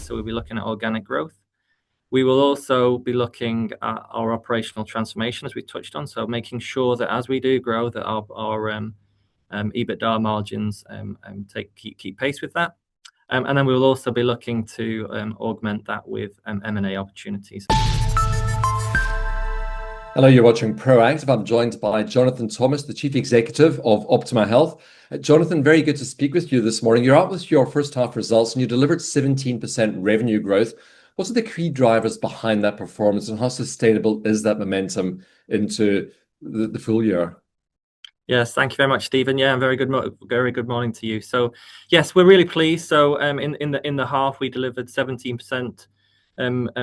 so we'll be looking at organic growth. We will also be looking at our operational transformation, as we touched on, so making sure that as we do grow, that our EBITDA margins keep pace with that. And then we will also be looking to augment that with M&A opportunities. Hello, you're watching Proactive. I'm joined by Jonathan Thomas, the Chief Executive of Optima Health. Jonathan, very good to speak with you this morning. You're out with your first half results and you delivered 17% revenue growth. What are the key drivers behind that performance and how sustainable is that momentum into the full year? Yes, thank you very much, Stephen. Yeah, very good morning to you. So, yes, we're really pleased. So, in the half, we delivered 17%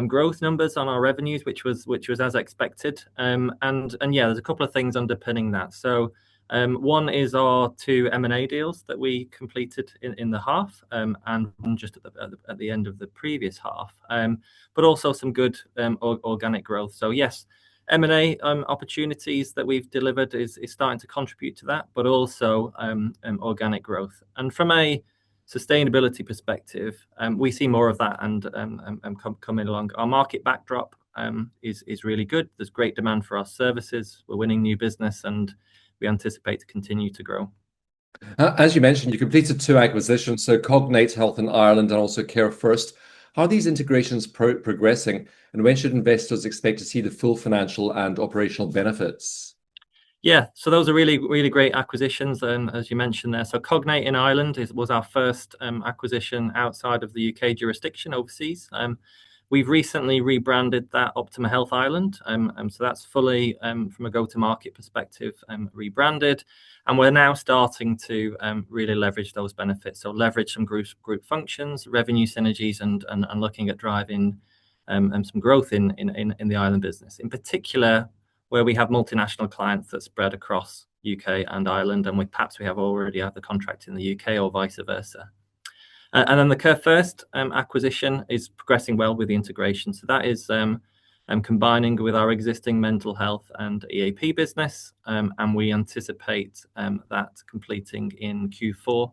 growth numbers on our revenues, which was as expected. And yeah, there's a couple of things underpinning that. So, one is our 2 M&A deals that we completed in the half, and one just at the end of the previous half. But also some good organic growth. So yes, M&A opportunities that we've delivered is starting to contribute to that, but also organic growth. And from a sustainability perspective, we see more of that and coming along. Our market backdrop is really good. There's great demand for our services. We're winning new business, and we anticipate to continue to grow. As you mentioned, you completed 2 acquisitions, so Cognate Health in Ireland and also Care First. How are these integrations progressing, and when should investors expect to see the full financial and operational benefits? Yeah, so those are really, really great acquisitions, as you mentioned there. So Cognate in Ireland was our first acquisition outside of the UK jurisdiction overseas. We've recently rebranded that Optima Health Ireland, so that's fully, from a go-to-market perspective, rebranded. And we're now starting to really leverage those benefits. So leverage some group functions, revenue synergies, and looking at driving some growth in the Ireland business. In particular, where we have multinational clients that spread across UK and Ireland, and perhaps we already have the contract in the UK or vice versa. And then the Care First acquisition is progressing well with the integration. So that is combining with our existing mental health and EAP business, and we anticipate that completing in Q4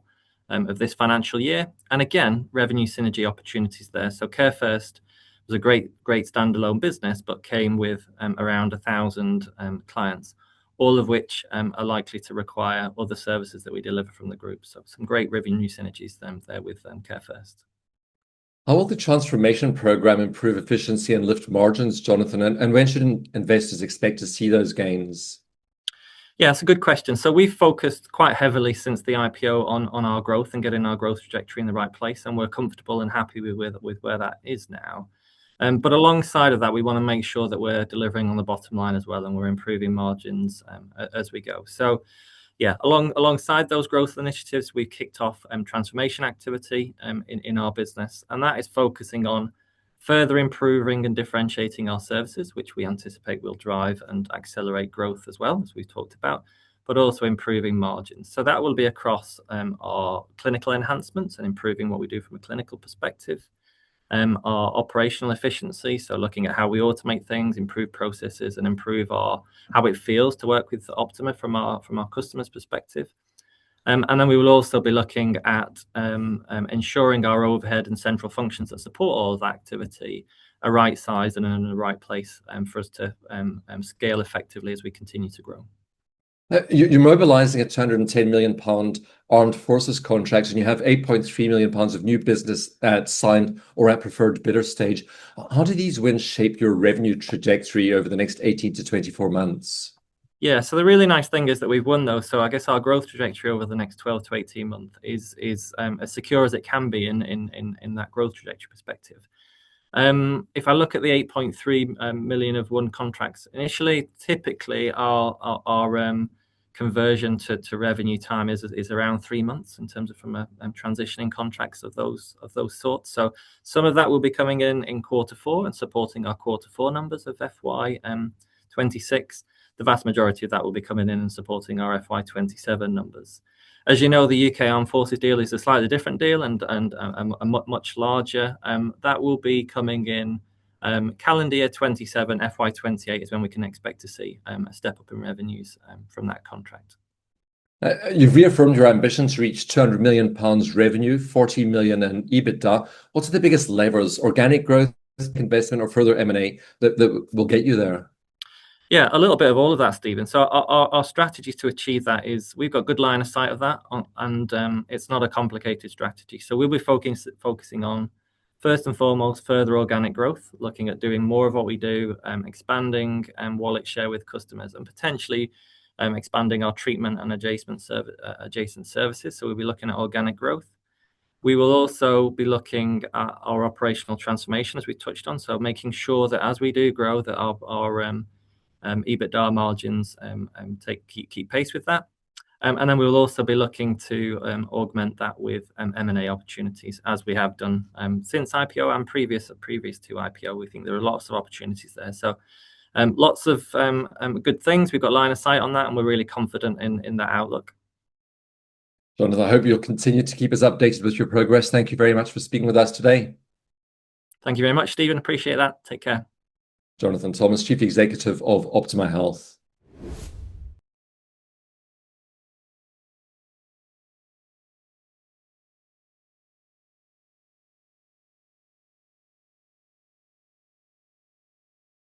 of this financial year. And again, revenue synergy opportunities there. So Care First was a great standalone business, but came with around 1,000 clients, all of which are likely to require other services that we deliver from the group. So some great revenue synergies there with Care First. How will the transformation program improve efficiency and lift margins, Jonathan? And when should investors expect to see those gains? Yeah, it's a good question. So we've focused quite heavily since the IPO on our growth and getting our growth trajectory in the right place, and we're comfortable and happy with where that is now. But alongside of that, we want to make sure that we're delivering on the bottom line as well, and we're improving margins as we go. So yeah, alongside those growth initiatives, we've kicked off transformation activity in our business, and that is focusing on further improving and differentiating our services, which we anticipate will drive and accelerate growth as well, as we've talked about, but also improving margins. So that will be across our clinical enhancements and improving what we do from a clinical perspective. Our operational efficiency, so looking at how we automate things, improve processes, and improve how it feels to work with Optima from our customers' perspective. And then we will also be looking at ensuring our overhead and central functions that support all of that activity are right sized and in the right place for us to scale effectively as we continue to grow. You're mobilising a £210 million armed forces contract, and you have £8.3 million of new business signed or at preferred bidder stage. How do these wins shape your revenue trajectory over the next 18 to 24 months? Yeah, so the really nice thing is that we've won those. So I guess our growth trajectory over the next 12 to 18 months is as secure as it can be in that growth trajectory perspective. If I look at the 8.3 million of won contracts, initially, typically our conversion to revenue time is around 3 months in terms of from transitioning contracts of those sorts. So some of that will be coming in quarter 4 and supporting our quarter 4 numbers of FY26. The vast majority of that will be coming in and supporting our FY27 numbers. As you know, the UK Armed Forces deal is a slightly different deal and a much larger. That will be coming in calendar year 27, FY28 is when we can expect to see a step up in revenues from that contract. You've reaffirmed your ambition to reach 200 million pounds revenue, 40 million in EBITDA. What's the biggest levers, organic growth, investment, or further M&A that will get you there? Yeah, a little bit of all of that, Stephen. So our strategy to achieve that is we've got good line of sight of that, and it's not a complicated strategy. So we'll be focusing on, first and foremost, further organic growth, looking at doing more of what we do, expanding wallet share with customers, and potentially expanding our treatment and adjacent services. So we'll be looking at organic growth. We will also be looking at our operational transformation, as we touched on. So making sure that as we do grow, that our EBITDA margins keep pace with that. And then we will also be looking to augment that with M&A opportunities, as we have done since IPO and previous to IPO. We think there are lots of opportunities there. So lots of good things. We've got line of sight on that, and we're really confident in that outlook. Jonathan, I hope you'll continue to keep us updated with your progress. Thank you very much for speaking with us today. Thank you very much, Stephen. Appreciate that. Take care. Jonathan Thomas, Chief Executive of Optima Health.